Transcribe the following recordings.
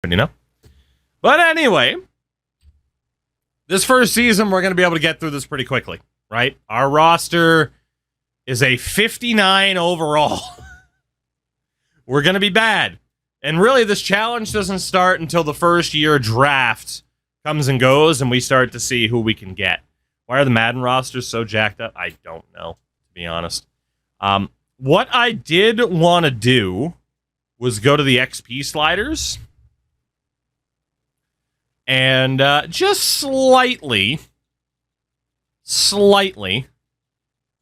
you know? But anyway, this first season, we're going to be able to get through this pretty quickly, right? Our roster is a 59 overall. We're going to be bad. And really, this challenge doesn't start until the first year draft comes and goes, and we start to see who we can get. Why are the Madden rosters so jacked up? I don't know, to be honest. What I did want to do was go to the XP sliders and just slightly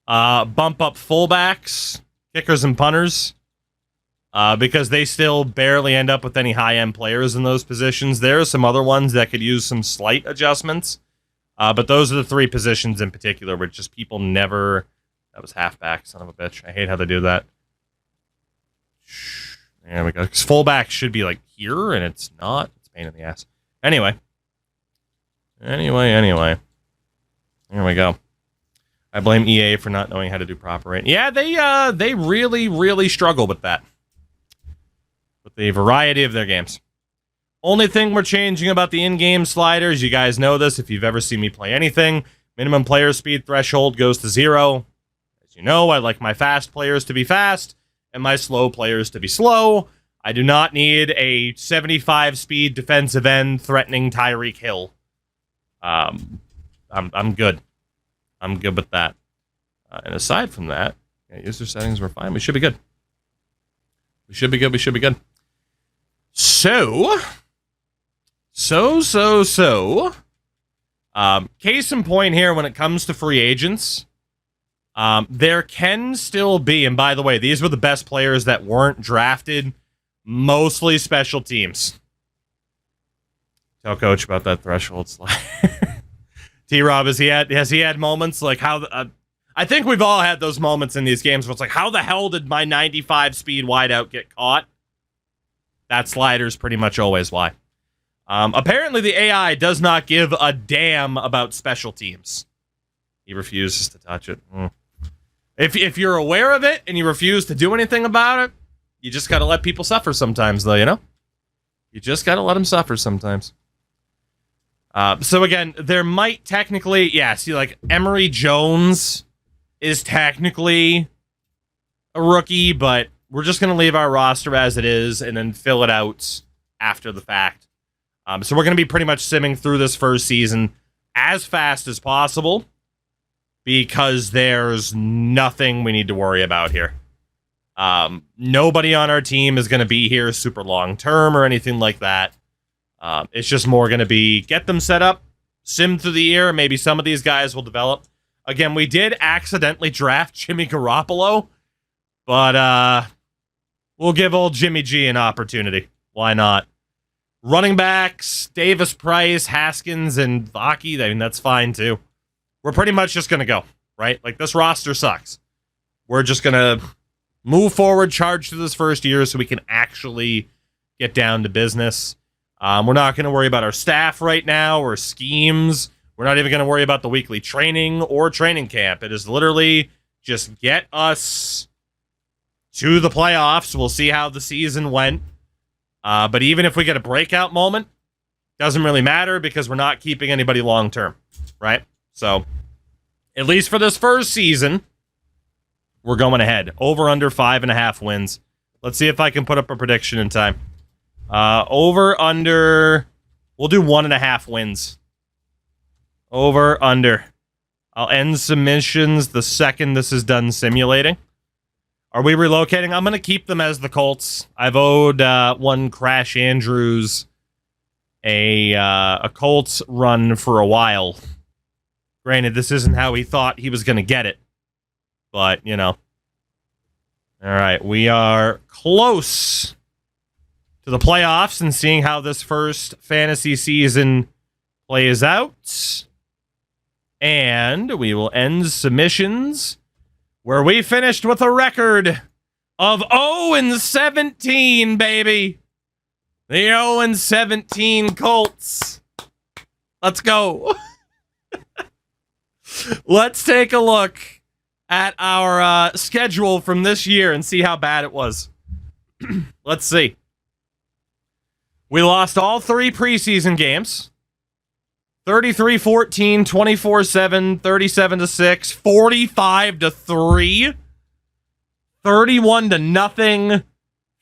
bump up fullbacks, kickers, and punters because they still barely end up with any high-end players in those positions. There are some other ones that could use some slight adjustments, but those are the three positions in particular where just people never... That was halfback, son of a bitch. I hate how they do that. There we go. Because fullback should be like here, and it's not. It's a pain in the ass. Anyway. Here we go. I blame EA for not knowing how to do proper rating. Yeah, they really, really struggle with that. With the variety of their games. Only thing we're changing about the in-game sliders, you guys know this if you've ever seen me play anything, minimum player speed threshold goes to 0. You know, I like my fast players to be fast and my slow players to be slow. I do not need a 75 speed defensive end threatening Tyreek Hill. I'm good. I'm good with that. And aside from that, user settings were fine. We should be good. We should be good. So. Case in point here when it comes to free agents. There can still be, and by the way, these were the best players that weren't drafted, mostly special teams. Tell Coach about that threshold slide. T-Rob, has he had moments like how... I think we've all had those moments in these games where it's like, how the hell did my 95 speed wideout get caught? That slider's pretty much always why. Apparently the AI does not give a damn about special teams. He refuses to touch it. If you're aware of it and you refuse to do anything about it, you just gotta let people suffer sometimes, though, you know? You just gotta let them suffer sometimes. So again, there might technically... Yeah, see, like, Emory Jones is technically a rookie, but we're just gonna leave our roster as it is and then fill it out after the fact. So we're gonna be pretty much simming through this first season as fast as possible, because there's nothing we need to worry about here. Nobody on our team is going to be here super long term or anything like that. It's just more going to be get them set up, sim through the year, maybe some of these guys will develop. Again, we did accidentally draft Jimmy Garoppolo, but we'll give old Jimmy G an opportunity. Why not? Running backs, Davis Price, Haskins, and Vaki, I mean, that's fine too. We're pretty much just going to go, right? Like, this roster sucks. We're just going to move forward, charge through this first year so we can actually get down to business. We're not going to worry about our staff right now or schemes. We're not even going to worry about the weekly training or training camp. It is literally just get us to the playoffs. We'll see how the season went. But even if we get a breakout moment, doesn't really matter because we're not keeping anybody long term, right? So, at least for this first season, we're going ahead. Over, under 5.5 wins. Let's see if I can put up a prediction in time. Over, under... We'll do 1.5 wins. Over, under. I'll end submissions the second this is done simulating. Are we relocating? I'm going to keep them as the Colts. I've owed one Crash Andrews a Colts run for a while. Granted, this isn't how he thought he was going to get it. But, you know. All right, we are close to the playoffs and seeing how this first fantasy season plays out. And we will end submissions where we finished with a record of 0-17, baby. The 0-17 Colts. Let's go. Let's take a look at our schedule from this year and see how bad it was. Let's see. We lost all 3 preseason games. 33-14, 24-7, 37-6, 45-3, 31-0,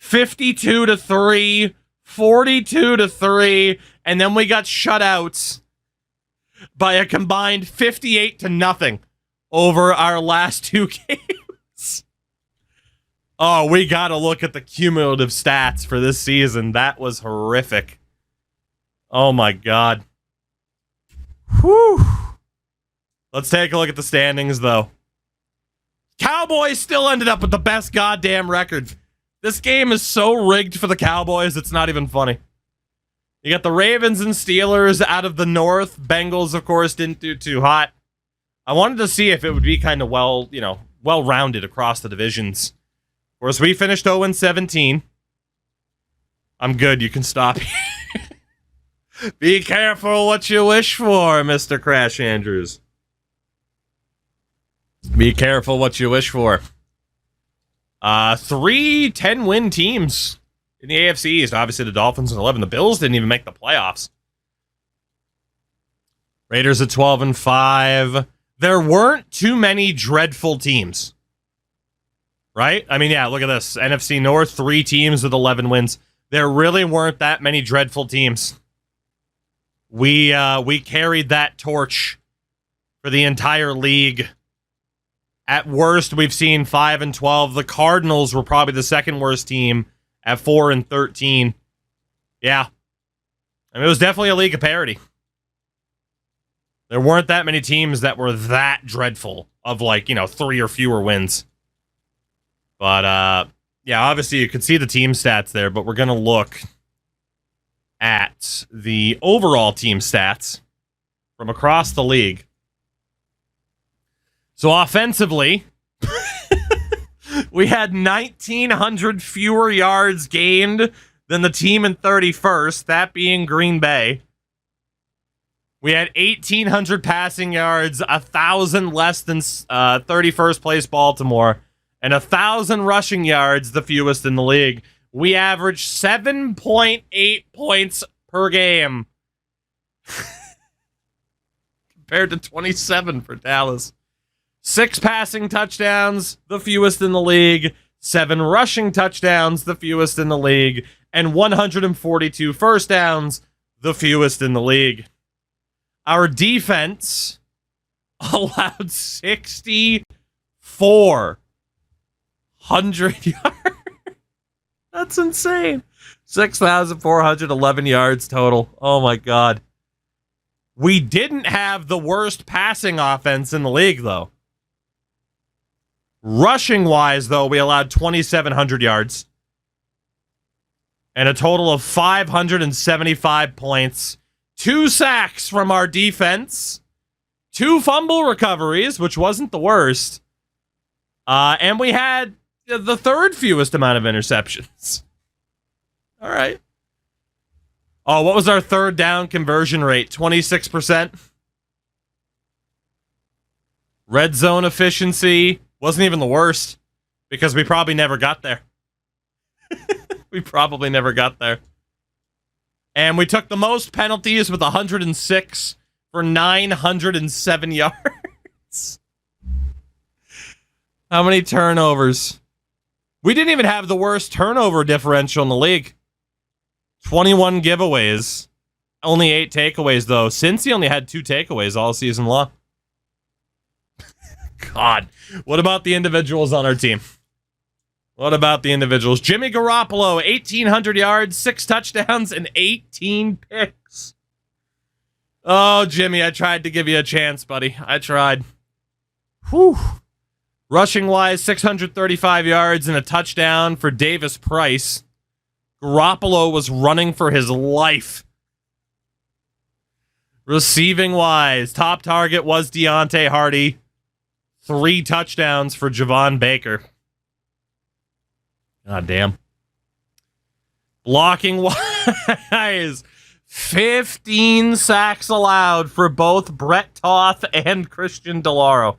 52-3, 42-3, and then we got shutouts by a combined 58-0 over our last 2 games. Oh, we got to look at the cumulative stats for this season. That was horrific. Oh my God. Whew. Let's take a look at the standings, though. Cowboys still ended up with the best goddamn record. This game is so rigged for the Cowboys, it's not even funny. You got the Ravens and Steelers out of the North. Bengals, of course, didn't do too hot. I wanted to see if it would be kind of well-rounded across the divisions. Of course, we finished 0-17. I'm good. You can stop. Be careful what you wish for, Mr. Crash Andrews. Be careful what you wish for. 3 10-win teams in the AFC East. Obviously, the Dolphins at 11. The Bills didn't even make the playoffs. Raiders at 12-5. There weren't too many dreadful teams. Right? I mean, yeah, look at this. NFC North, 3 teams with 11 wins. There really weren't that many dreadful teams. We carried that torch for the entire league. At worst, we've seen 5-12. The Cardinals were probably the second worst team at 4-13. Yeah. I mean, it was definitely a league of parity. There weren't that many teams that were that dreadful of 3 or fewer wins. But, yeah, obviously you could see the team stats there, but we're going to look at the overall team stats from across the league. So offensively, we had 1,900 fewer yards gained than the team in 31st, that being Green Bay. We had 1,800 passing yards, 1,000 less than 31st place Baltimore, and 1,000 rushing yards, the fewest in the league. We averaged 7.8 points per game. Compared to 27 for Dallas. 6 passing touchdowns, the fewest in the league. 7 rushing touchdowns, the fewest in the league. And 142 first downs, the fewest in the league. Our defense allowed 6,400 yards. That's insane. 6,411 yards total. Oh, my God. We didn't have the worst passing offense in the league, though. Rushing-wise, though, we allowed 2,700 yards. And a total of 575 points. 2 sacks from our defense. 2 fumble recoveries, which wasn't the worst. And we had the 3rd fewest amount of interceptions. All right. Oh, what was our 3rd down conversion rate? 26%. Red zone efficiency wasn't even the worst because we probably never got there. We probably never got there. And we took the most penalties with 106 for 907 yards. How many turnovers? We didn't even have the worst turnover differential in the league. 21 giveaways. Only 8 takeaways, though. Cincy only had 2 takeaways all season long. God. What about the individuals on our team? What about the individuals? Jimmy Garoppolo, 1,800 yards, 6 touchdowns, and 18 picks. Oh, Jimmy, I tried to give you a chance, buddy. I tried. Whew. Rushing-wise, 635 yards and a touchdown for Davis Price. Garoppolo was running for his life. Receiving-wise, top target was Deontay Hardy. 3 touchdowns for Javon Baker. God damn. Blocking-wise, 15 sacks allowed for both Brett Toth and Christian DeLauro.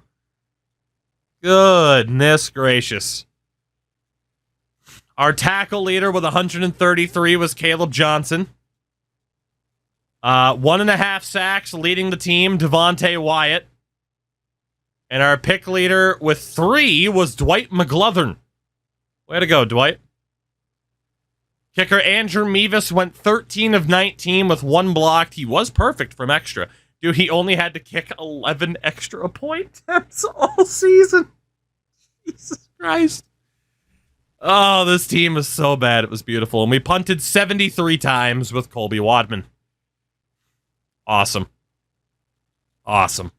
Goodness gracious. Our tackle leader with 133 was Caleb Johnson. 1.5 sacks leading the team, Devontae Wyatt. And our pick leader with 3 was Dwight McGlothern. Way to go, Dwight. Kicker Andrew Mevis went 13 of 19 with 1 blocked. He was perfect from extra. Dude, he only had to kick 11 extra point attempts all season. Jesus Christ. Oh, this team is so bad. It was beautiful. And we punted 73 times with Colby Wadman. Awesome. Awesome.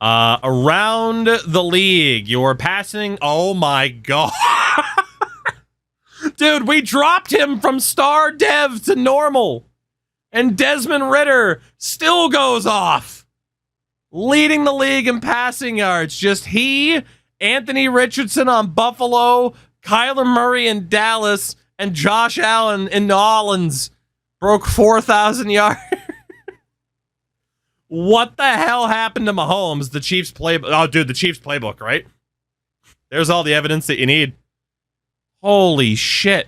Around the league, you're passing. Oh my God. Dude, we dropped him from star dev to normal. And Desmond Ridder still goes off. Leading the league in passing yards. Just he, Anthony Richardson on Buffalo, Kyler Murray in Dallas, and Josh Allen in New Orleans broke 4,000 yards. What the hell happened to Mahomes? The Chiefs playbook. Oh, dude, the Chiefs playbook, right? There's all the evidence that you need. Holy shit.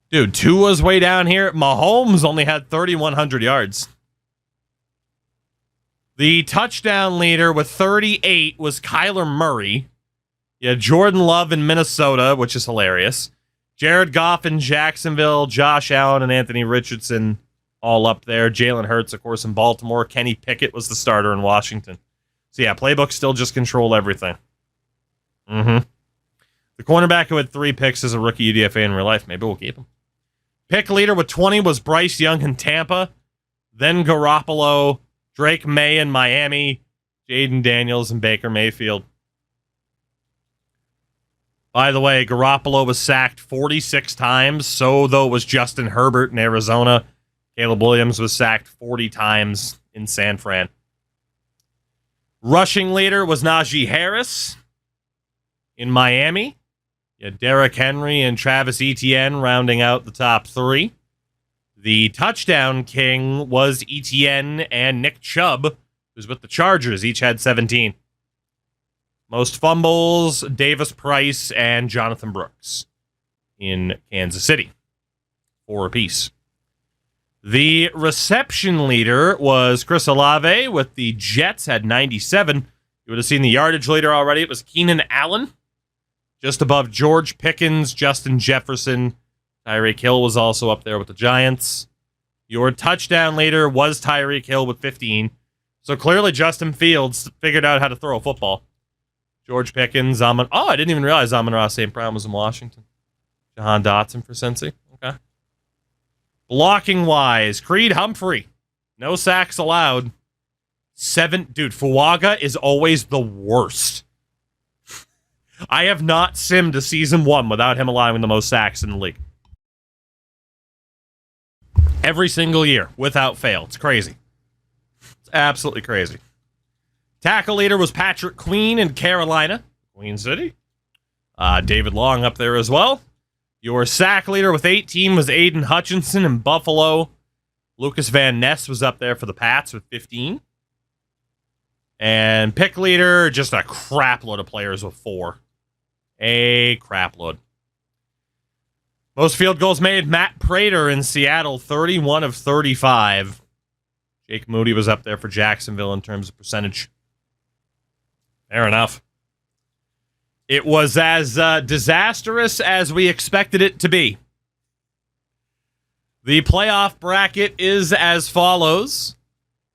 Dude, Tua's way down here. Mahomes only had 3,100 yards. The touchdown leader with 38 was Kyler Murray. Yeah, Jordan Love in Minnesota, which is hilarious. Jared Goff in Jacksonville. Josh Allen and Anthony Richardson all up there. Jalen Hurts, of course, in Baltimore. Kenny Pickett was the starter in Washington. So, yeah, playbook still just control everything. The cornerback who had 3 picks is a rookie UDFA in real life. Maybe we'll keep him. Pick leader with 20 was Bryce Young in Tampa. Then Garoppolo, Drake May in Miami, Jaden Daniels and Baker Mayfield. By the way, Garoppolo was sacked 46 times. So, though, was Justin Herbert in Arizona. Caleb Williams was sacked 40 times in San Fran. Rushing leader was Najee Harris in Miami. You had Derrick Henry and Travis Etienne rounding out the top 3. The touchdown king was Etienne and Nick Chubb, who's with the Chargers. Each had 17. Most fumbles, Davis Price and Jonathan Brooks in Kansas City. 4 apiece. The reception leader was Chris Olave with the Jets, had 97. You would have seen the yardage leader already. It was Keenan Allen. Just above George Pickens, Justin Jefferson. Tyreek Hill was also up there with the Giants. Your touchdown leader was Tyreek Hill with 15. So clearly Justin Fields figured out how to throw a football. George Pickens, I didn't even realize Amon-Ra St. Brown was in Washington. Jahan Dotson for Cincy. Okay. Blocking wise, Creed Humphrey. No sacks allowed. 7. Dude, Fuaga is always the worst. I have not simmed a season 1 without him allowing the most sacks in the league. Every single year, without fail. It's crazy. It's absolutely crazy. Tackle leader was Patrick Queen in Carolina. Queen City. David Long up there as well. Your sack leader with 18 was Aiden Hutchinson in Buffalo. Lucas Van Ness was up there for the Pats with 15. And pick leader, just a crap load of players with 4. A crap load. Most field goals made, Matt Prater in Seattle, 31 of 35. Jake Moody was up there for Jacksonville in terms of percentage. Fair enough. It was as disastrous as we expected it to be. The playoff bracket is as follows.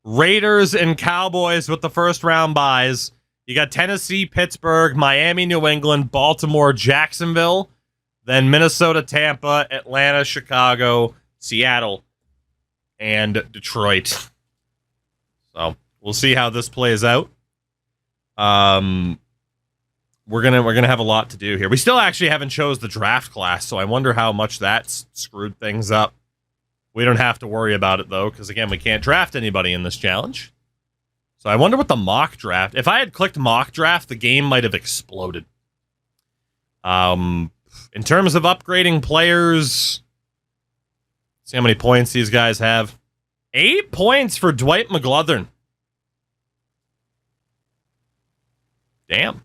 Raiders and Cowboys with the first round byes. You got Tennessee, Pittsburgh, Miami, New England, Baltimore, Jacksonville, then Minnesota, Tampa, Atlanta, Chicago, Seattle, and Detroit. So we'll see how this plays out. We're gonna have a lot to do here. We still actually haven't chose the draft class, so I wonder how much that's screwed things up. We don't have to worry about it though, because again, we can't draft anybody in this challenge. So I wonder what the mock draft. If I had clicked mock draft, the game might have exploded. In terms of upgrading players, see how many points these guys have. 8 points for Dwight McGlothern. Damn.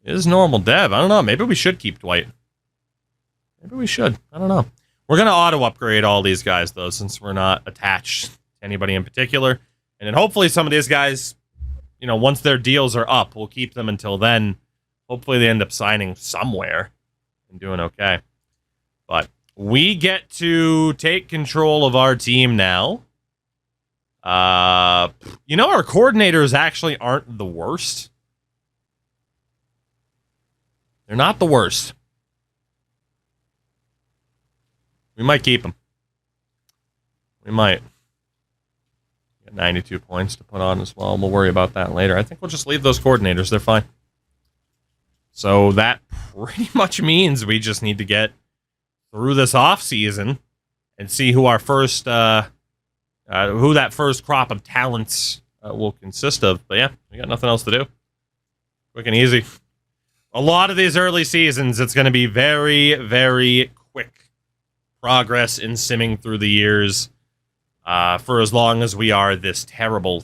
Is normal dev. I don't know. Maybe we should keep Dwight. Maybe we should. I don't know. We're going to auto-upgrade all these guys, though, since we're not attached to anybody in particular. And then hopefully some of these guys, you know, once their deals are up, we'll keep them until then. Hopefully they end up signing somewhere and doing okay. But we get to take control of our team now. You know, our coordinators actually aren't the worst. They're not the worst. We might keep them. We might. Got 92 points to put on as well. We'll worry about that later. I think we'll just leave those coordinators. They're fine. So that pretty much means we just need to get through this off season and see who our first, who that first crop of talents will consist of. But yeah, we got nothing else to do. Quick and easy. A lot of these early seasons, it's going to be very, very quick progress in simming through the years for as long as we are this terrible,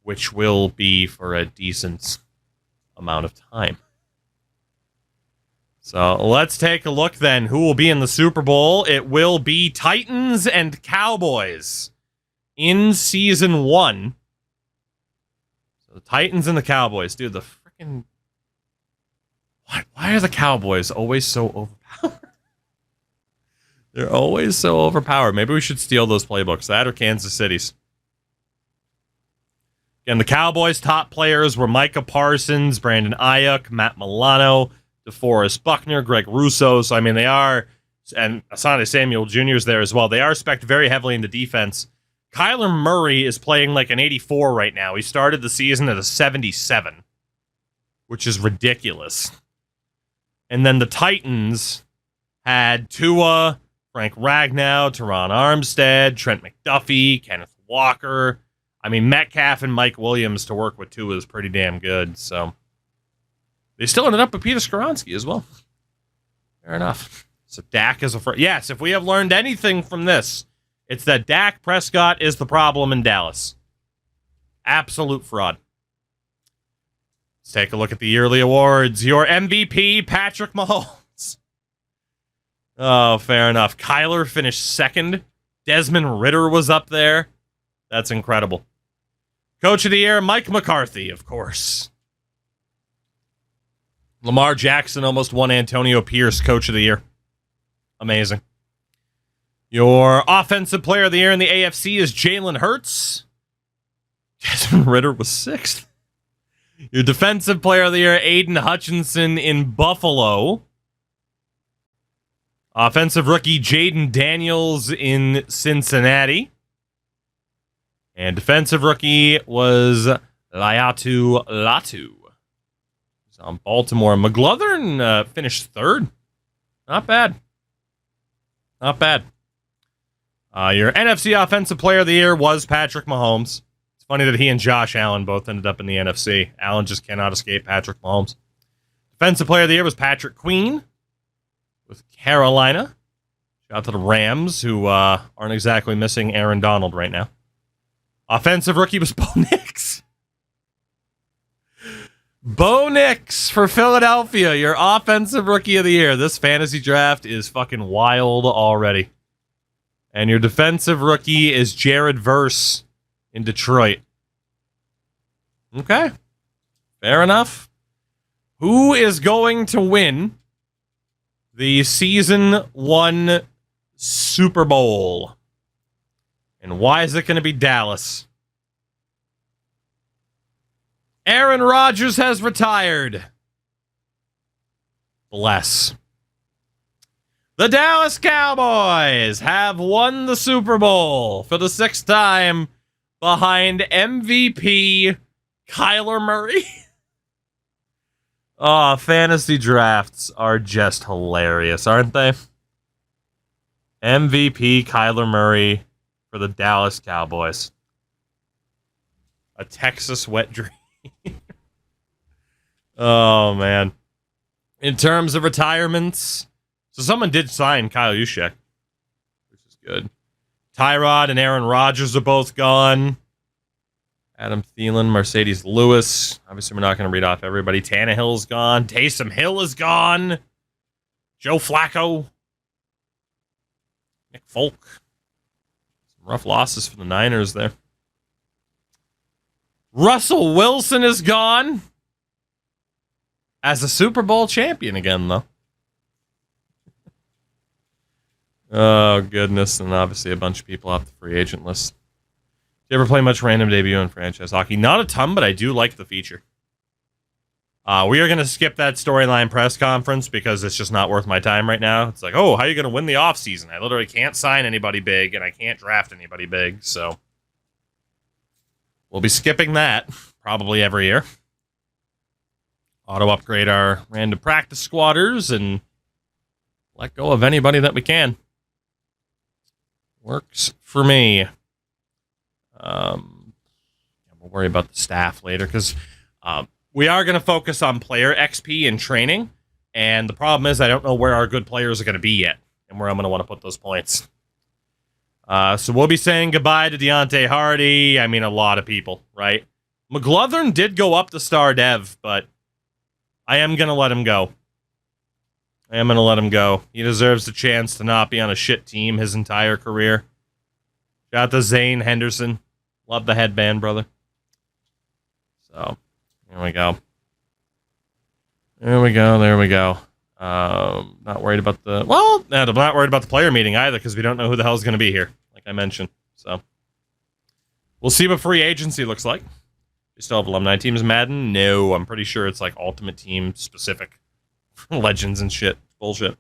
which will be for a decent amount of time. So let's take a look then. Who will be in the Super Bowl? It will be Titans and Cowboys in Season 1. So the Titans and the Cowboys. Dude, the freaking... Why are the Cowboys always so overpowered? They're always so overpowered. Maybe we should steal those playbooks. That or Kansas City's. Again, the Cowboys' top players were Micah Parsons, Brandon Ayuk, Matt Milano, DeForest Buckner, Greg Russo. So, I mean, they are, and Asante Samuel Jr. is there as well. They are spec'd very heavily into defense. Kyler Murray is playing like an 84 right now. He started the season at a 77, which is ridiculous. And then the Titans had Tua, Frank Ragnow, Teron Armstead, Trent McDuffie, Kenneth Walker. I mean, Metcalf and Mike Williams to work with Tua is pretty damn good, so... They still ended up with Peter Skoronski as well. Fair enough. So Dak is a first. Yes, if we have learned anything from this, it's that Dak Prescott is the problem in Dallas. Absolute fraud. Let's take a look at the yearly awards. Your MVP, Patrick Mahomes. Oh, fair enough. Kyler finished second. Desmond Ridder was up there. That's incredible. Coach of the year, Mike McCarthy, of course. Lamar Jackson almost won Antonio Pierce Coach of the Year. Amazing. Your Offensive Player of the Year in the AFC is Jalen Hurts. Desmond Ridder was sixth. Your Defensive Player of the Year, Aiden Hutchinson in Buffalo. Offensive Rookie, Jaden Daniels in Cincinnati. And Defensive Rookie was Laiatu Latu. On Baltimore. McGlothern finished third. Not bad. Not bad. Your NFC Offensive Player of the Year was Patrick Mahomes. It's funny that he and Josh Allen both ended up in the NFC. Allen just cannot escape Patrick Mahomes. Defensive Player of the Year was Patrick Queen with Carolina. Shout out to the Rams, who aren't exactly missing Aaron Donald right now. Offensive Rookie was Bo Nix. Bo Nix for Philadelphia, your Offensive Rookie of the Year. This fantasy draft is fucking wild already. And your Defensive Rookie is Jared Verse in Detroit. Okay. Fair enough. Who is going to win the Season 1 Super Bowl? And why is it going to be Dallas? Aaron Rodgers has retired. Bless. The Dallas Cowboys have won the Super Bowl for the 6th time behind MVP Kyler Murray. Oh, fantasy drafts are just hilarious, aren't they? MVP Kyler Murray for the Dallas Cowboys. A Texas wet dream. Oh, man. In terms of retirements, so someone did sign Kyle Juszczyk, which is good. Tyrod and Aaron Rodgers are both gone. Adam Thielen, Mercedes Lewis. Obviously, we're not going to read off everybody. Tannehill's gone. Taysom Hill is gone. Joe Flacco. Nick Folk. Some rough losses for the Niners there. Russell Wilson is gone. As a Super Bowl champion again, though. Oh, goodness. And obviously a bunch of people off the free agent list. Do you ever play much random debut in franchise hockey? Not a ton, but I do like the feature. We are going to skip that storyline press conference because it's just not worth my time right now. It's like, oh, how are you going to win the offseason? I literally can't sign anybody big, and I can't draft anybody big, so we'll be skipping that probably every year. Auto-upgrade our random practice squatters and let go of anybody that we can. Works for me. We'll worry about the staff later because we are going to focus on player XP and training. And the problem is I don't know where our good players are going to be yet and where I'm going to want to put those points. So we'll be saying goodbye to Deontay Hardy. I mean, a lot of people, right? McGlothern did go up to star dev, but I am going to let him go. He deserves the chance to not be on a shit team his entire career. Shout out to Zane Henderson. Love the headband, brother. So, there we go. Not worried about the... Well, no, I'm not worried about the player meeting either because we don't know who the hell's going to be here, like I mentioned. So, we'll see what free agency looks like. We still have alumni teams. Madden? No, I'm pretty sure it's like Ultimate Team specific. Legends and shit. Bullshit.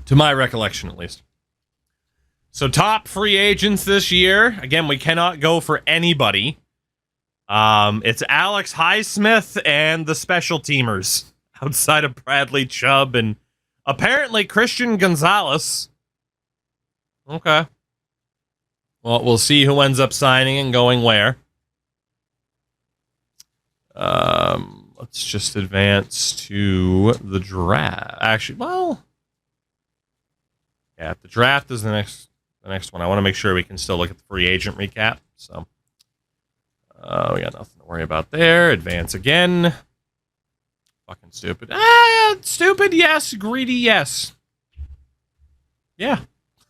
To my recollection, at least. So, top free agents this year. Again, we cannot go for anybody. It's Alex Highsmith and the special teamers outside of Bradley Chubb and apparently Christian Gonzalez. Okay. Well, we'll see who ends up signing and going where. Let's just advance to the draft. Actually, well, yeah, the draft is the next one. I want to make sure we can still look at the free agent recap. So, we got nothing to worry about there. Advance again. Fucking stupid. Stupid, yes. Greedy, yes. Yeah.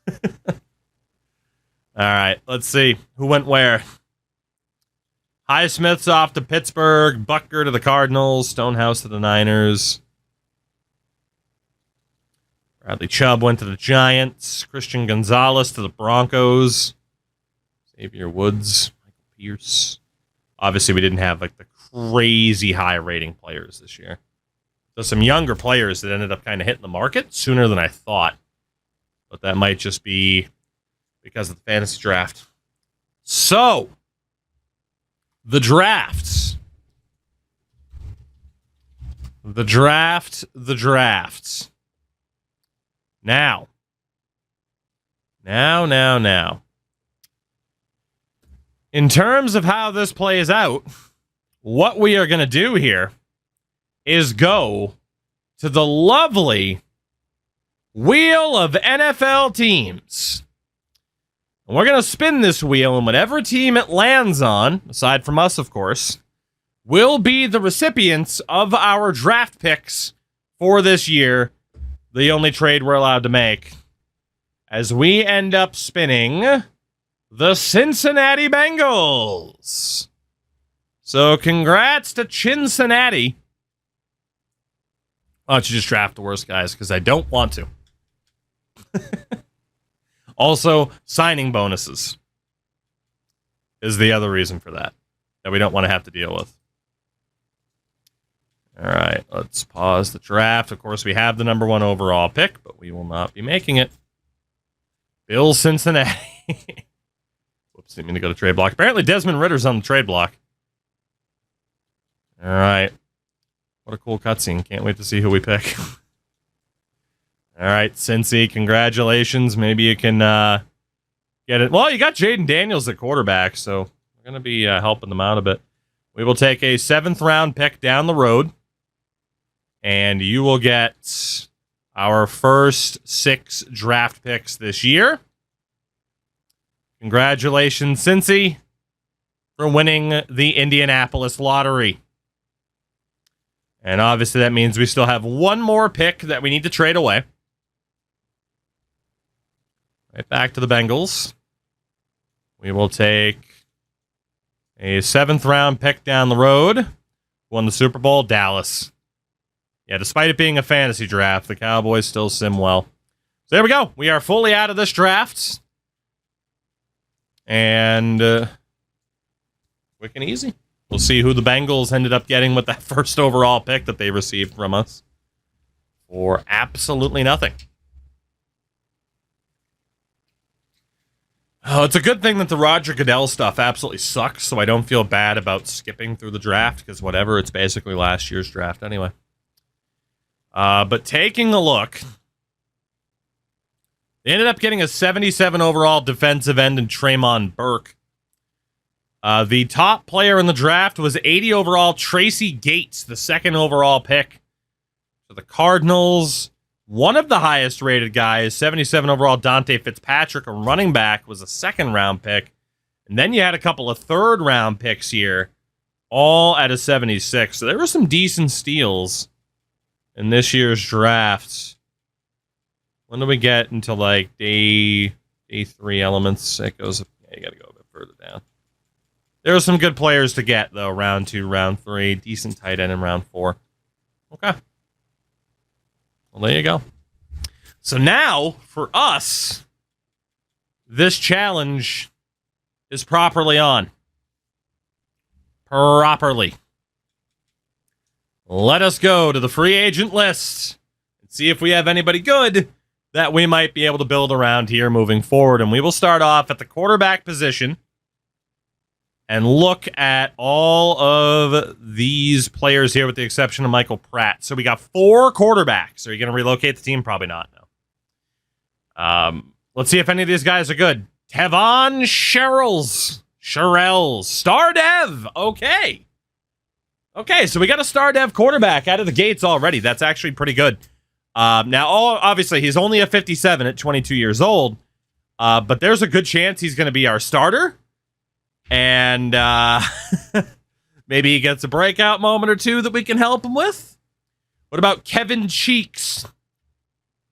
All right, let's see. Who went where? Highsmith's off to Pittsburgh. Butker to the Cardinals. Stonehouse to the Niners. Bradley Chubb went to the Giants. Christian Gonzalez to the Broncos. Xavier Woods. Michael Pierce. Obviously, we didn't have like the crazy high rating players this year. So some younger players that ended up kind of hitting the market sooner than I thought. But that might just be because of the fantasy draft. So, the drafts. The drafts. Now. In terms of how this plays out, what we are going to do here is go to the lovely wheel of NFL teams. And we're going to spin this wheel, and whatever team it lands on, aside from us, of course, will be the recipients of our draft picks for this year, the only trade we're allowed to make, as we end up spinning the Cincinnati Bengals. So congrats to Cincinnati. Why don't you just draft the worst guys, because I don't want to. Also, signing bonuses is the other reason for that we don't want to have to deal with. All right, let's pause the draft. Of course, we have the number 1 overall pick, but we will not be making it. Bill Cincinnati. Whoops, didn't mean to go to trade block. Apparently, Desmond Ritter's on the trade block. All right. What a cool cutscene. Can't wait to see who we pick. All right, Cincy, congratulations. Maybe you can get it. Well, you got Jaden Daniels at quarterback, so we're going to be helping them out a bit. We will take a 7th-round pick down the road, and you will get our first 6 draft picks this year. Congratulations, Cincy. for winning the Indianapolis lottery. And obviously that means we still have one more pick that we need to trade away. Right back to the Bengals. We will take a 7th round pick down the road. Won the Super Bowl, Dallas. Yeah, despite it being a fantasy draft, the Cowboys still sim well. So there we go. We are fully out of this draft. And quick and easy. We'll see who the Bengals ended up getting with that first overall pick that they received from us for absolutely nothing. Oh, it's a good thing that the Roger Goodell stuff absolutely sucks, so I don't feel bad about skipping through the draft, because whatever, it's basically last year's draft anyway. But taking a look, they ended up getting a 77 overall defensive end in Tremon Burke. The top player in the draft was 80 overall Tracy Gates, the 2nd overall pick for the Cardinals. One of the highest rated guys, 77 overall Dante Fitzpatrick, a running back, was a 2nd round pick. And then you had a couple of 3rd round picks here, all at a 76. So there were some decent steals in this year's draft. When do we get into like day 3 elements? It goes, yeah, you got to go a bit further down. There are some good players to get, though. Round 2, round 3. Decent tight end in round 4. Okay. Well, there you go. So now, for us, this challenge is properly on. Properly. Let us go to the free agent list and see if we have anybody good that we might be able to build around here moving forward. And we will start off at the quarterback position and look at all of these players here with the exception of Michael Pratt. So we got 4 quarterbacks. Are you going to relocate the team? Probably not, no. Let's see if any of these guys are good. Tevon Sherrills. Star Dev. Okay, so we got a Star Dev quarterback out of the gates already. That's actually pretty good. Now, obviously, he's only a 57 at 22 years old, but there's a good chance he's going to be our starter. And maybe he gets a breakout moment or two that we can help him with. What about Kevin Cheeks?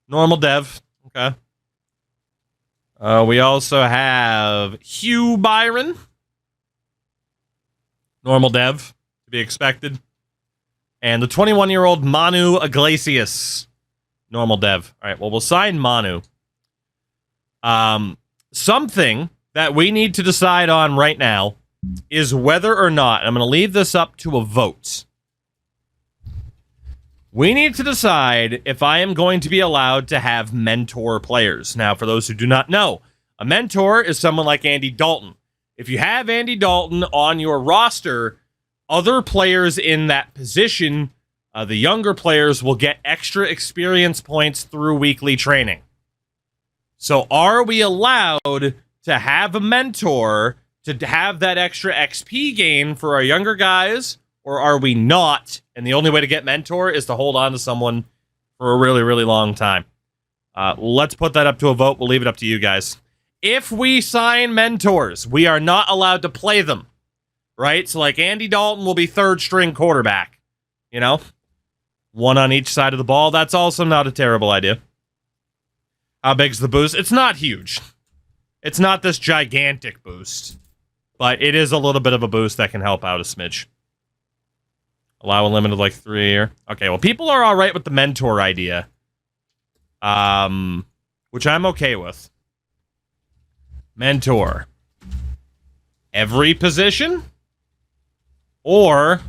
Normal dev. Okay. We also have Hugh Byron. Normal dev, to be expected. And the 21-year-old Manu Iglesias. Normal dev. All right, well, we'll sign Manu. Something that we need to decide on right now is whether or not, I'm going to leave this up to a vote. We need to decide if I am going to be allowed to have mentor players. Now, for those who do not know, a mentor is someone like Andy Dalton. If you have Andy Dalton on your roster, other players in that position, the younger players, will get extra experience points through weekly training. So are we allowed to have a mentor to have that extra XP gain for our younger guys, or are we not? And the only way to get mentor is to hold on to someone for a really, really long time. Let's put that up to a vote. We'll leave it up to you guys. If we sign mentors, we are not allowed to play them, right? So like Andy Dalton will be 3rd string quarterback, you know? One on each side of the ball. That's also not a terrible idea. How big's the boost? It's not huge. It's not this gigantic boost, but it is a little bit of a boost that can help out a smidge. Allow a limit of like 3 here. Okay, well, people are all right with the mentor idea, which I'm okay with. Mentor. Every position? Or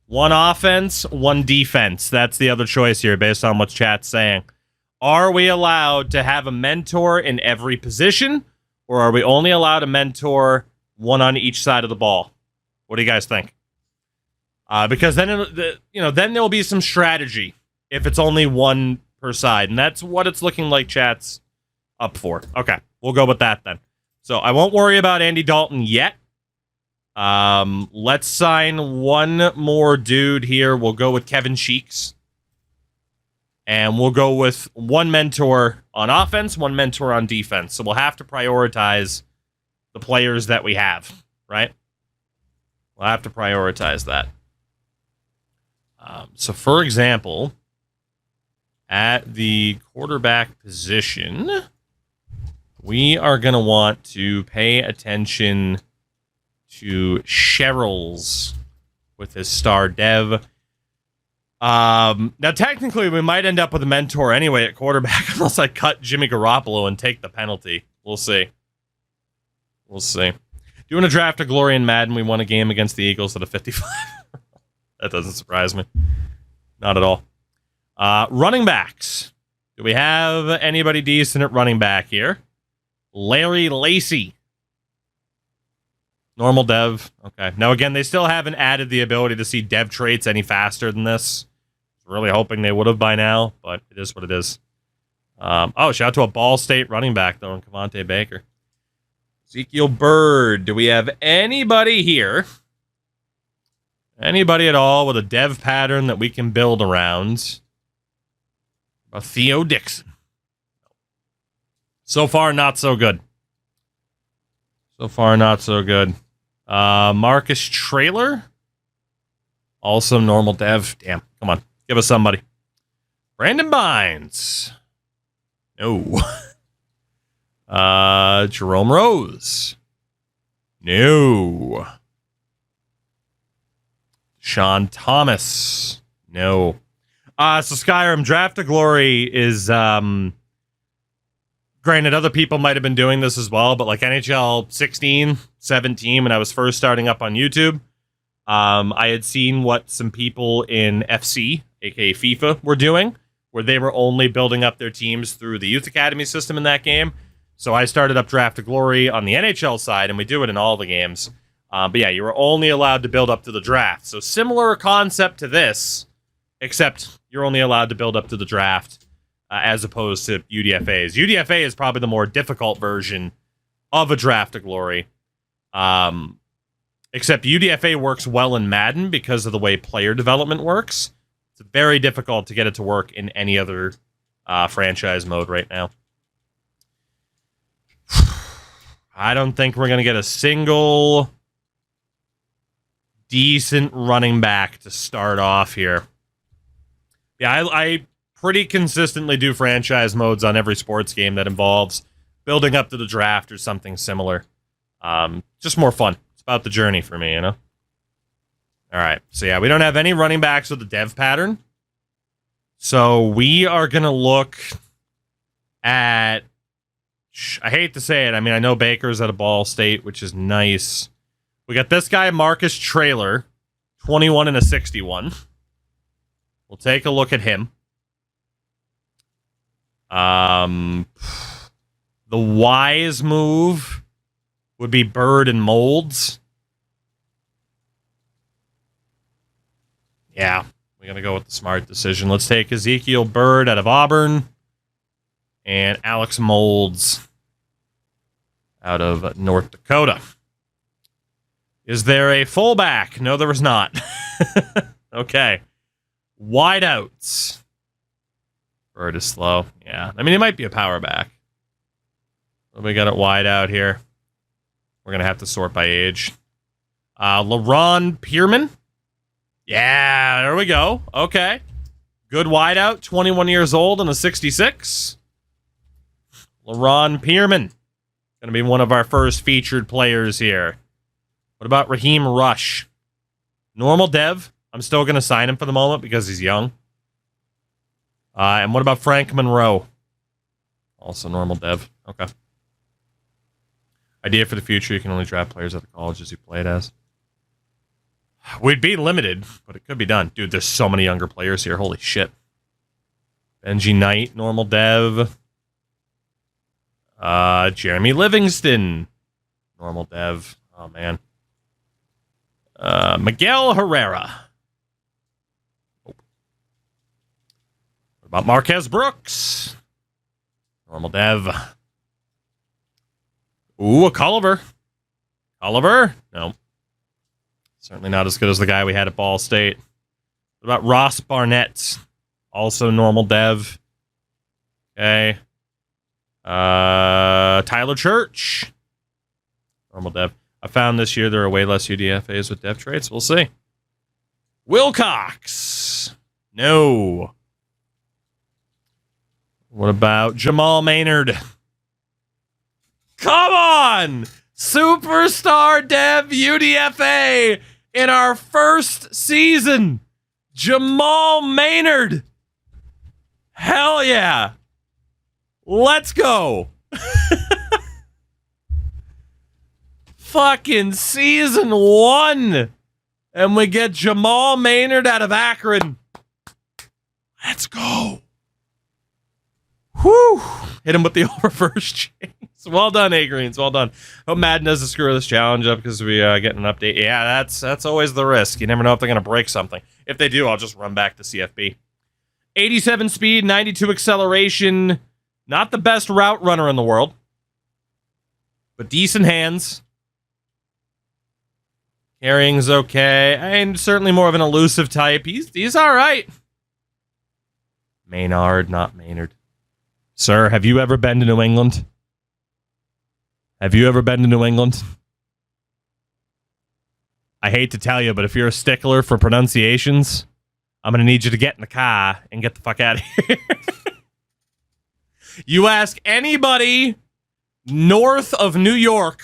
1 offense, 1 defense. That's the other choice here based on what chat's saying. Are we allowed to have a mentor in every position? Or are we only allowed a mentor 1 on each side of the ball? What do you guys think? Because then, then there'll be some strategy if it's only 1 per side. And that's what it's looking like chat's up for. Okay, we'll go with that then. So I won't worry about Andy Dalton yet. Let's sign 1 more dude here. We'll go with Kevin Cheeks. And we'll go with 1 mentor on offense, 1 mentor on defense. So we'll have to prioritize the players that we have, right? We'll have to prioritize that. So, for example, at the quarterback position, we are going to want to pay attention to Cheryl's with his star dev. Now, technically, we might end up with a mentor anyway at quarterback unless I cut Jimmy Garoppolo and take the penalty. We'll see. We'll see. Do you want to draft a glory in Madden? We won a game against the Eagles at a 55. That doesn't surprise me. Not at all. Running backs. Do we have anybody decent at running back here? Larry Lacey. Normal dev. Okay. Now, again, they still haven't added the ability to see dev traits any faster than this. Really hoping they would have by now, but it is what it is. Shout out to a Ball State running back, though, in Cavante Baker. Ezekiel Bird. Do we have anybody here? Anybody at all with a dev pattern that we can build around? Theo Dixon. So far, not so good. So far, not so good. Marcus Traylor. Also normal dev. Damn, come on. Give us somebody. Brandon Bynes. No. Jerome Rose. No. Sean Thomas. No. So Skyrim, Draft to Glory is, granted, other people might have been doing this as well, but like NHL 16, 17, when I was first starting up on YouTube, I had seen what some people in FC, aka FIFA, were doing, where they were only building up their teams through the Youth Academy system in that game. So I started up Draft to Glory on the NHL side, and we do it in all the games. But yeah, you were only allowed to build up to the draft. So similar concept to this, except you're only allowed to build up to the draft as opposed to UDFAs. UDFA is probably the more difficult version of a Draft to Glory. Except UDFA works well in Madden because of the way player development works. It's very difficult to get it to work in any other franchise mode right now. I don't think we're going to get a single decent running back to start off here. Yeah, I pretty consistently do franchise modes on every sports game that involves building up to the draft or something similar. Just more fun. It's about the journey for me, you know? All right. So, yeah, we don't have any running backs with the dev pattern. So, we are going to look at... I hate to say it. I mean, I know Baker's at a Ball State, which is nice. We got this guy, Marcus Traylor, 21 and a 61. We'll take a look at him. The wise move would be Bird and Molds. Yeah, we're going to go with the smart decision. Let's take Ezekiel Bird out of Auburn and Alex Molds out of North Dakota. Is there a fullback? No, there is not. Okay. Wideouts. Bird is slow. Yeah. I mean, it might be a power back. What do we got at wide out here? We're going to have to sort by age. LaRon Pierman. Yeah, there we go. Okay. Good wideout. 21 years old and a 66. LaRon Pierman. Going to be one of our first featured players here. What about Raheem Rush? Normal dev. I'm still going to sign him for the moment because he's young. And what about Frank Monroe? Also normal dev. Okay. Idea for the future, you can only draft players at the colleges you played as. We'd be limited, but it could be done. Dude, there's so many younger players here. Holy shit. Benji Knight, normal dev. Jeremy Livingston, normal dev. Oh, man. Miguel Herrera. What about Marquez Brooks? Normal dev. Ooh, a Culliver. Culliver? No. Certainly not as good as the guy we had at Ball State. What about Ross Barnett? Also normal dev. Okay. Tyler Church. Normal dev. I found this year there are way less UDFAs with dev traits. We'll see. Wilcox. No. What about Jamal Maynard? Come on! Superstar Dev UDFA in our first season. Jamal Maynard. Hell yeah. Let's go. Fucking season 1. And we get Jamal Maynard out of Akron. Let's go. Whew. Hit him with the reverse chase. Well done, A-Greens. Well done. Hope Madden doesn't screw this challenge up because we get an update. Yeah, that's always the risk. You never know if they're going to break something. If they do, I'll just run back to CFB. 87 speed, 92 acceleration. Not the best route runner in the world. But decent hands. Carrying's okay. And certainly more of an elusive type. He's all right. Maynard, not Maynard. Sir, have you ever been to New England? Have you ever been to New England? I hate to tell you, but if you're a stickler for pronunciations, I'm going to need you to get in the car and get the fuck out of here. You ask anybody north of New York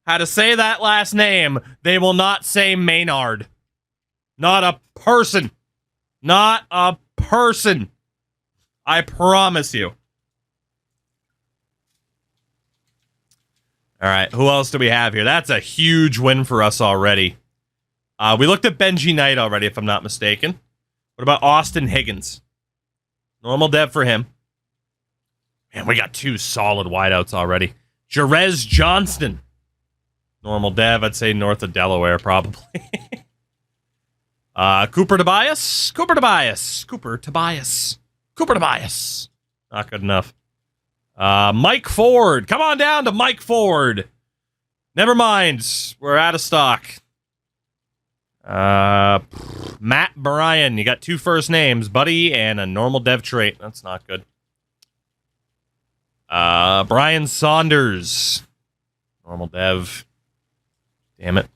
how to say that last name, they will not say Maynard. Not a person. Not a person. I promise you. All right, who else do we have here? That's a huge win for us already. We looked at Benji Knight already, if I'm not mistaken. What about Austin Higgins? Normal dev for him. Man, we got 2 solid wideouts already. Jerez Johnston. Normal dev, I'd say north of Delaware, probably. Cooper Tobias. Cooper Tobias. Cooper Tobias. Cooper Tobias. Not good enough. Mike Ford. Come on down to Mike Ford. Never mind. We're out of stock. Matt Bryan. You got 2 first names, Buddy, and a normal dev trait. That's not good. Brian Saunders. Normal dev. Damn it.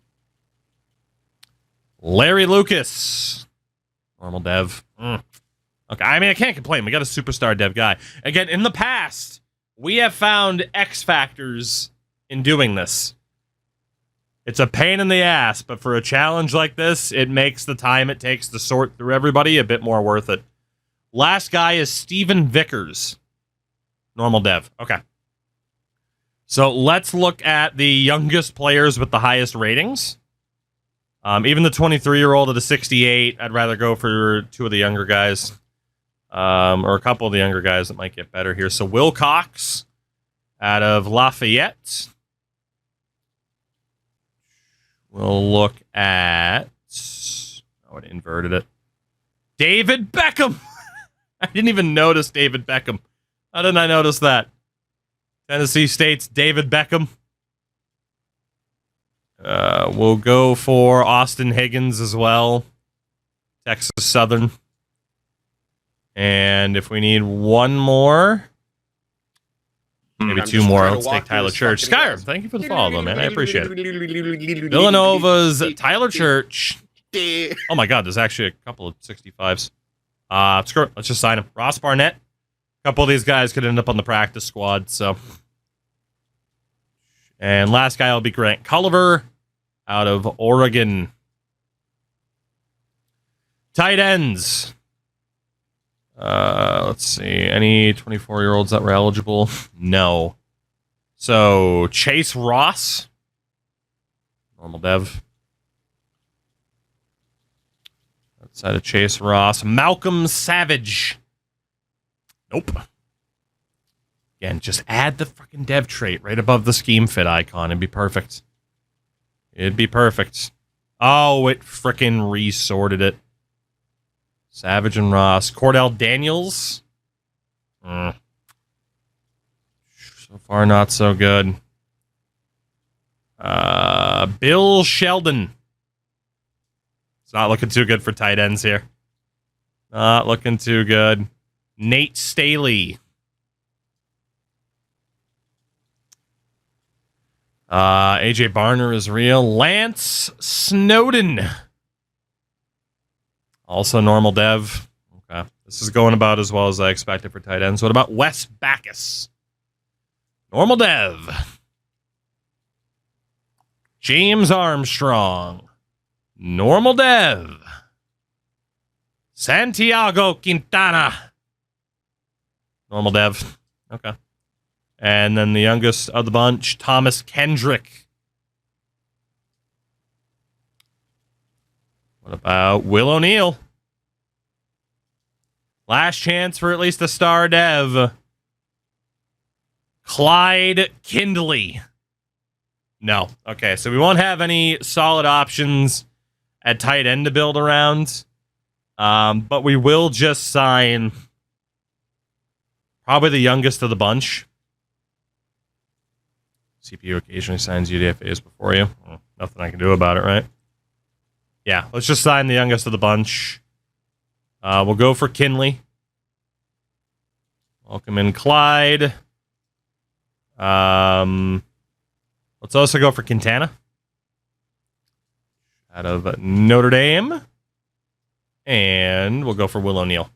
Larry Lucas. Normal dev. Okay, I mean, I can't complain. We got a superstar dev guy. Again, in the past, we have found X factors in doing this. It's a pain in the ass, but for a challenge like this, it makes the time it takes to sort through everybody a bit more worth it. Last guy is Steven Vickers. Normal dev. Okay. So let's look at the youngest players with the highest ratings. Even the 23-year-old at a 68, I'd rather go for 2 of the younger guys. Or a couple of the younger guys that might get better here. So Wilcox out of Lafayette. We'll look at... Oh, it inverted it. David Beckham! I didn't even notice David Beckham. How didn't I notice that? Tennessee State's David Beckham. We'll go for Austin Higgins as well. Texas Southern. And if we need one more, maybe 2 more, let's take Tyler Church. Skyrim, thank you for the follow, though, man. I appreciate it. Villanova's Tyler Church. Oh my God, there's actually a couple of 65s. Screw it. Let's just sign him. Ross Barnett. A couple of these guys could end up on the practice squad, so. And last guy will be Grant Culliver out of Oregon. Tight ends. Let's see. Any 24-year-olds that were eligible? No. So, Chase Ross. Normal dev. Outside of Chase Ross. Malcolm Savage. Nope. Again, just add the fucking dev trait right above the scheme fit icon. It'd be perfect. It'd be perfect. Oh, it frickin' resorted it. Savage and Ross. Cordell Daniels. So far, not so good. Bill Sheldon. It's not looking too good for tight ends here. Not looking too good. Nate Staley. AJ Barner is real. Lance Snowden. Also normal dev. Okay. This is going about as well as I expected for tight ends. What about Wes Backus? Normal dev. James Armstrong. Normal dev. Santiago Quintana. Normal dev. Okay. And then the youngest of the bunch, Thomas Kendrick. What about Will O'Neal? Last chance for at least a star dev. Clyde Kindley. No. Okay, so we won't have any solid options at tight end to build around. But we will just sign probably the youngest of the bunch. CPU occasionally signs UDFAs before you. Well, nothing I can do about it, right? Yeah, let's just sign the youngest of the bunch. We'll go for Kinley. Welcome in Clyde. Let's also go for Quintana. Out of Notre Dame. And we'll go for Will O'Neal.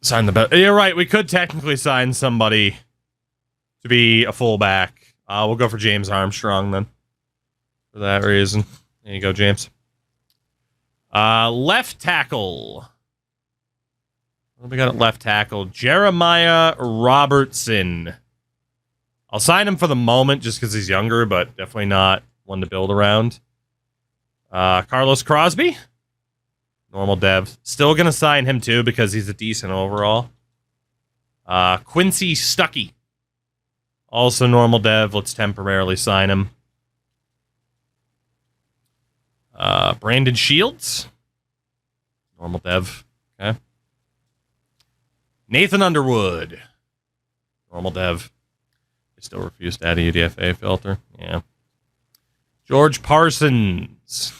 Sign the best. You're right. We could technically sign somebody to be a fullback. We'll go for James Armstrong then. For that reason. There you go, James. Left tackle. What do we got at left tackle? Jeremiah Robertson. I'll sign him for the moment just because he's younger, but definitely not one to build around. Carlos Crosby. Normal dev. Still going to sign him too because he's a decent overall. Quincy Stuckey. Also normal dev. Let's temporarily sign him. Brandon Shields. Normal dev. Okay. Nathan Underwood. Normal dev. I still refuse to add a UDFA filter. Yeah. George Parsons.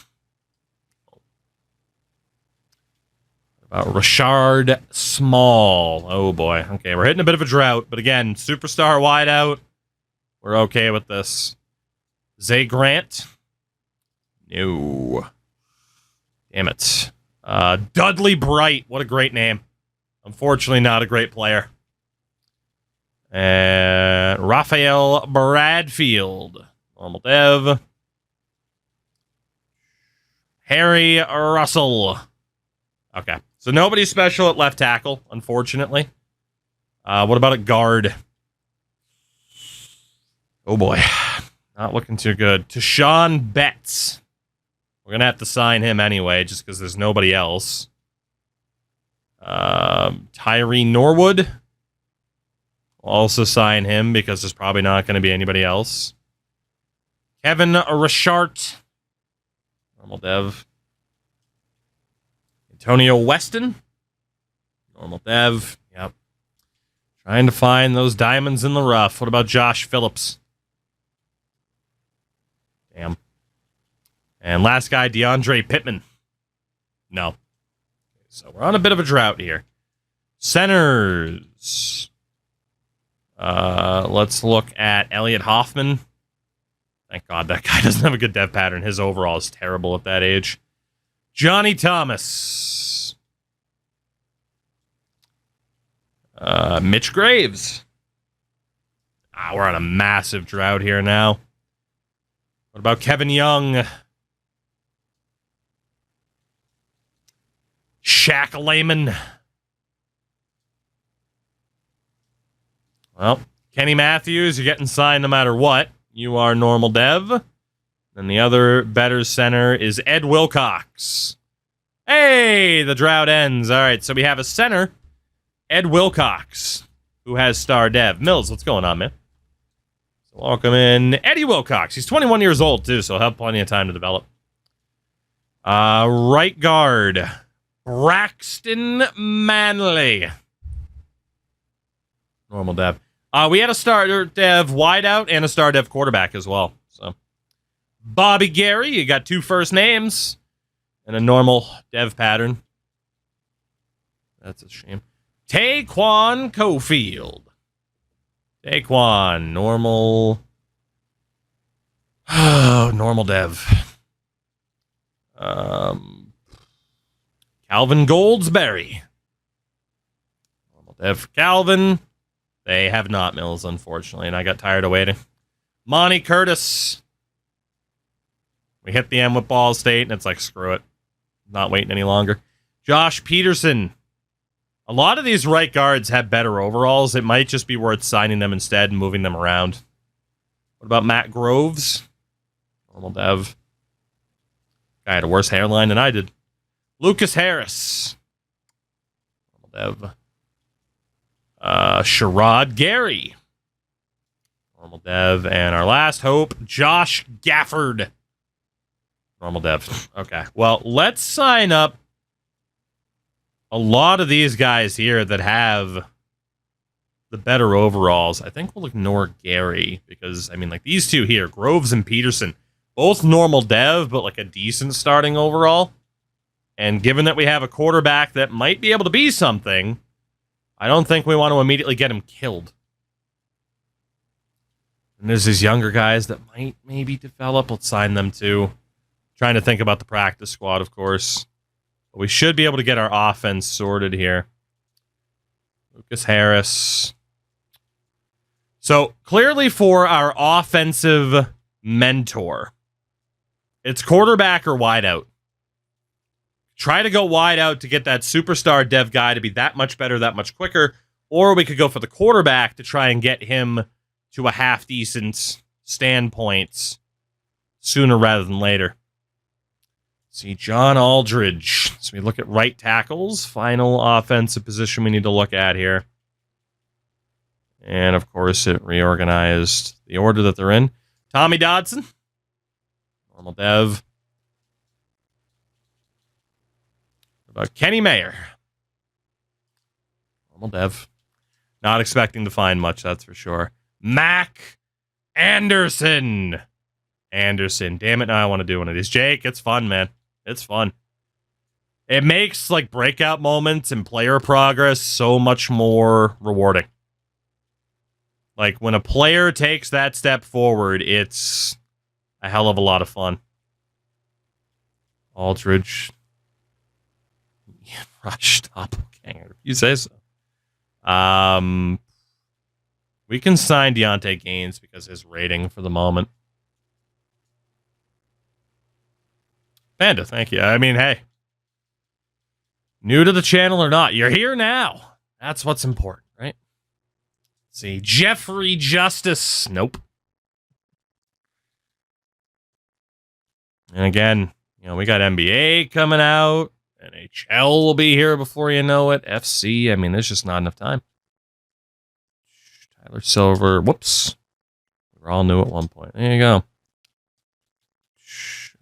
Rashard Small. Oh, boy. Okay, we're hitting a bit of a drought. But again, superstar wideout. We're okay with this. Zay Grant. No. Damn it. Dudley Bright. What a great name. Unfortunately, not a great player. And Raphael Bradfield. Normal dev. Harry Russell. Okay. So nobody special at left tackle, unfortunately. What about at guard? Oh, boy. Not looking too good. Tashawn Betts. We're going to have to sign him anyway, just because there's nobody else. Tyree Norwood. We'll also sign him because there's probably not going to be anybody else. Kevin Richart. Normal dev. Antonio Weston. Normal dev. Yep. Trying to find those diamonds in the rough. What about Josh Phillips? Damn. And last guy, DeAndre Pittman. No. So we're on a bit of a drought here. Centers. Let's look at Elliot Hoffman. Thank God that guy doesn't have a good dev pattern. His overall is terrible at that age. Johnny Thomas. Mitch Graves. We're on a massive drought here now. What about Kevin Young? Shaq Layman. Well, Kenny Matthews, you're getting signed no matter what. You are normal dev. And the other better center is Ed Wilcox. Hey, the drought ends. All right, so we have a center, Ed Wilcox, who has star dev. Mills, what's going on, man? So welcome in Eddie Wilcox. He's 21 years old, too, so he'll have plenty of time to develop. Right guard, Braxton Manley. Normal dev. We had a star dev wideout and a star dev quarterback as well. So, Bobby Gary, you got two first names and a normal dev pattern. That's a shame. Taquan Cofield. Daquan, normal. Oh, normal dev. Calvin Goldsberry. Normal dev for Calvin. They have not Mills, unfortunately, and I got tired of waiting. Monty Curtis. We hit the end with Ball State, and it's like, screw it. Not waiting any longer. Josh Peterson. A lot of these right guards have better overalls. It might just be worth signing them instead and moving them around. What about Matt Groves? Normal dev. Guy had a worse hairline than I did. Lucas Harris. Normal dev. Sherrod Gary. Normal dev. And our last hope, Josh Gafford. Normal dev. Okay. Well, let's sign up a lot of these guys here that have the better overalls. I think we'll ignore Gary because, I mean, like these two here, Groves and Peterson, both normal dev, but like a decent starting overall. And given that we have a quarterback that might be able to be something, I don't think we want to immediately get him killed. And there's these younger guys that might maybe develop. Let's sign them too. Trying to think about the practice squad, of course. But we should be able to get our offense sorted here. Lucas Harris. So, clearly for our offensive mentor, it's quarterback or wideout. Try to go wide out to get that superstar dev guy to be that much better, that much quicker. Or we could go for the quarterback to try and get him to a half-decent standpoint sooner rather than later. See, John Aldridge. So we look at right tackles. Final offensive position we need to look at here. And, of course, it reorganized the order that they're in. Tommy Dodson. Normal dev. What about Kenny Mayer? Normal dev. Not expecting to find much, that's for sure. Mac Anderson. Anderson. Damn it, now I want to do one of these. Jake, it's fun, man. It's fun. It makes like breakout moments and player progress so much more rewarding. Like when a player takes that step forward, it's a hell of a lot of fun. Aldridge. Rush doppelganger. You say so. We can sign Deontay Gaines because his rating for the moment. Panda, thank you. I mean, hey. New to the channel or not, you're here now. That's what's important, right? Let's see. Jeffrey Justice. Nope. And again, you know, we got NBA coming out. NHL will be here before you know it. FC, I mean, there's just not enough time. Tyler Silver. Whoops. We were all new at one point. There you go.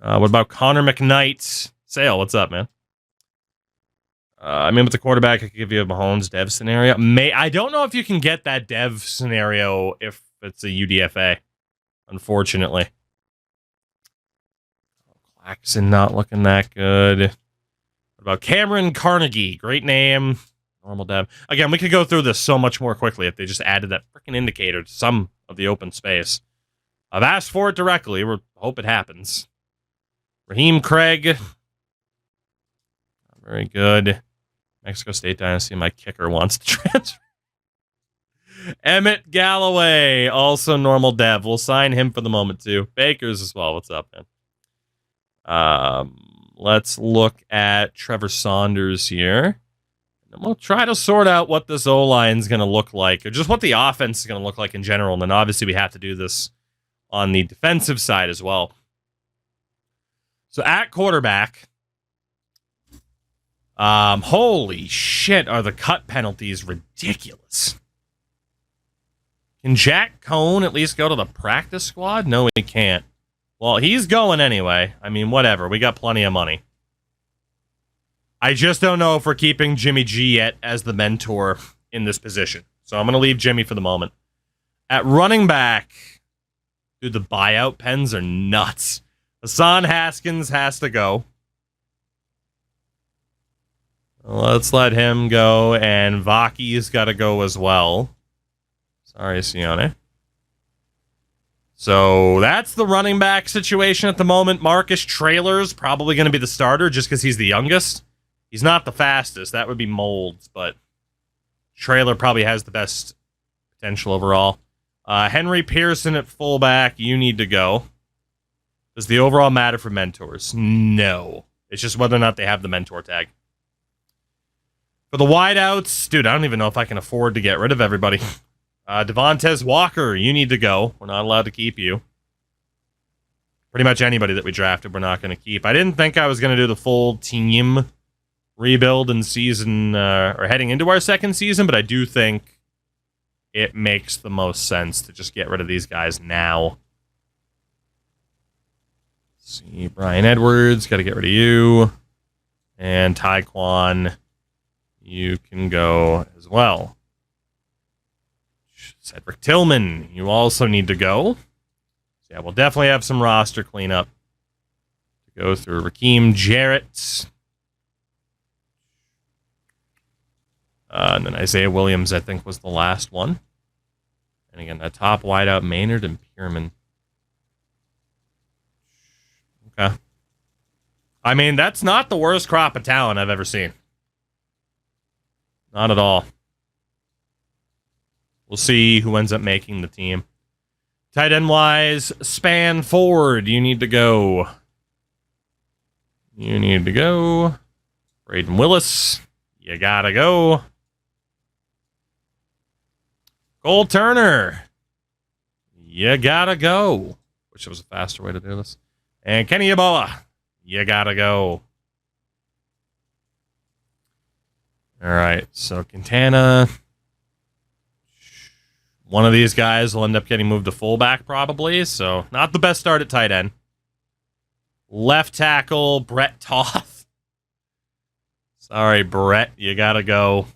What about Connor McKnight? Sale, what's up, man? I mean, with the quarterback, I could give you a Mahomes dev scenario. I don't know if you can get that dev scenario if it's a UDFA, unfortunately. Claxon not looking that good. What about Cameron Carnegie? Great name. Normal dev. Again, we could go through this so much more quickly if they just added that freaking indicator to some of the open space. I've asked for it directly. We hope it happens. Raheem Craig. Very good. Mexico State Dynasty. My kicker wants to transfer. Emmett Galloway. Also normal dev. We'll sign him for the moment, too. Bakers as well. What's up, man? Let's look at Trevor Saunders here. And we'll try to sort out what this O-line is going to look like, or just what the offense is going to look like in general. And then obviously we have to do this on the defensive side as well. So at quarterback, holy shit, are the cut penalties ridiculous. Can Jack Cohn at least go to the practice squad? No, he can't. Well, he's going anyway. I mean, whatever. We got plenty of money. I just don't know if we're keeping Jimmy G yet as the mentor in this position. So I'm going to leave Jimmy for the moment. At running back, dude, the buyout pens are nuts. Hassan Haskins has to go. Let's let him go, and Vaki's got to go as well. Sorry, Sione. So that's the running back situation at the moment. Marcus Traylor's probably going to be the starter just because he's the youngest. He's not the fastest. That would be Molds, but Traylor probably has the best potential overall. Henry Pearson at fullback, you need to go. Does the overall matter for mentors? No. It's just whether or not they have the mentor tag. For the wideouts, dude, I don't even know if I can afford to get rid of everybody. Devontae Walker, you need to go. We're not allowed to keep you. Pretty much anybody that we drafted, we're not going to keep. I didn't think I was going to do the full team rebuild in season, or heading into our second season, but I do think it makes the most sense to just get rid of these guys now. Let's see, Brian Edwards, got to get rid of you. And Taekwon, you can go as well. Cedric Tillman, you also need to go. So yeah, we'll definitely have some roster cleanup to go through. Raheem Jarrett. And then Isaiah Williams, I think, was the last one. And again, that top wideout, Maynard and Pierman. Okay. I mean, that's not the worst crop of talent I've ever seen. Not at all. We'll see who ends up making the team. Tight end wise, Span Ford, you need to go. You need to go. Braden Willis, you gotta go. Cole Turner, you gotta go. Wish there was a faster way to do this. And Kenny Yeboah, you gotta go. All right, so Quintana. One of these guys will end up getting moved to fullback probably, so not the best start at tight end. Left tackle, Brett Toth. Sorry, Brett, you gotta go.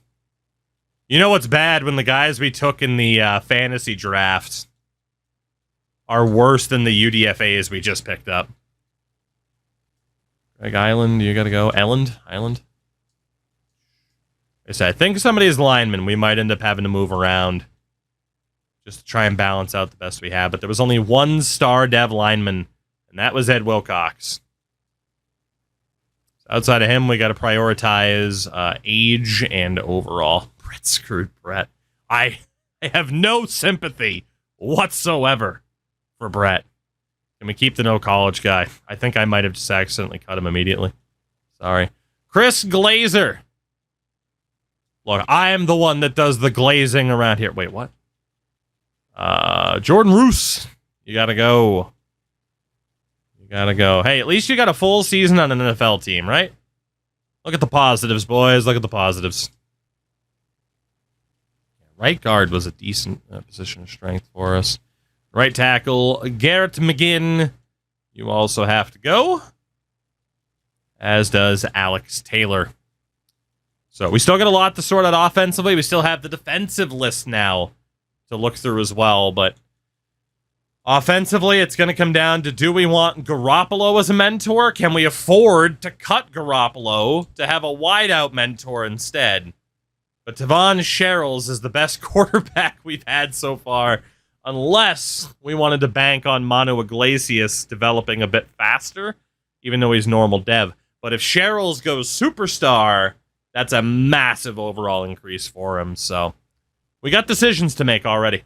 You know what's bad when the guys we took in the fantasy draft are worse than the UDFAs we just picked up. Greg Island, you gotta go. Island. I think somebody's lineman we might end up having to move around just to try and balance out the best we have. But there was only one star dev lineman, and that was Ed Wilcox. So outside of him, we got to prioritize age and overall. Brett screwed Brett. I have no sympathy whatsoever for Brett. Can we keep the no college guy? I think I might have just accidentally cut him immediately. Sorry. Chris Glazer. Look, I am the one that does the glazing around here. Wait, what? Jordan Roos, you gotta go. You gotta go. Hey, at least you got a full season on an NFL team, right? Look at the positives, boys. Look at the positives. Right guard was a decent position of strength for us. Right tackle, Garrett McGinn. You also have to go. As does Alex Taylor. So we still got a lot to sort out offensively. We still have the defensive list now to look through as well, but offensively, it's going to come down to, do we want Garoppolo as a mentor? Can we afford to cut Garoppolo to have a wideout mentor instead? But Tavon Sherrills is the best quarterback we've had so far, unless we wanted to bank on Manu Iglesias developing a bit faster, even though he's normal dev. But if Sherrills goes superstar, that's a massive overall increase for him, so we got decisions to make already.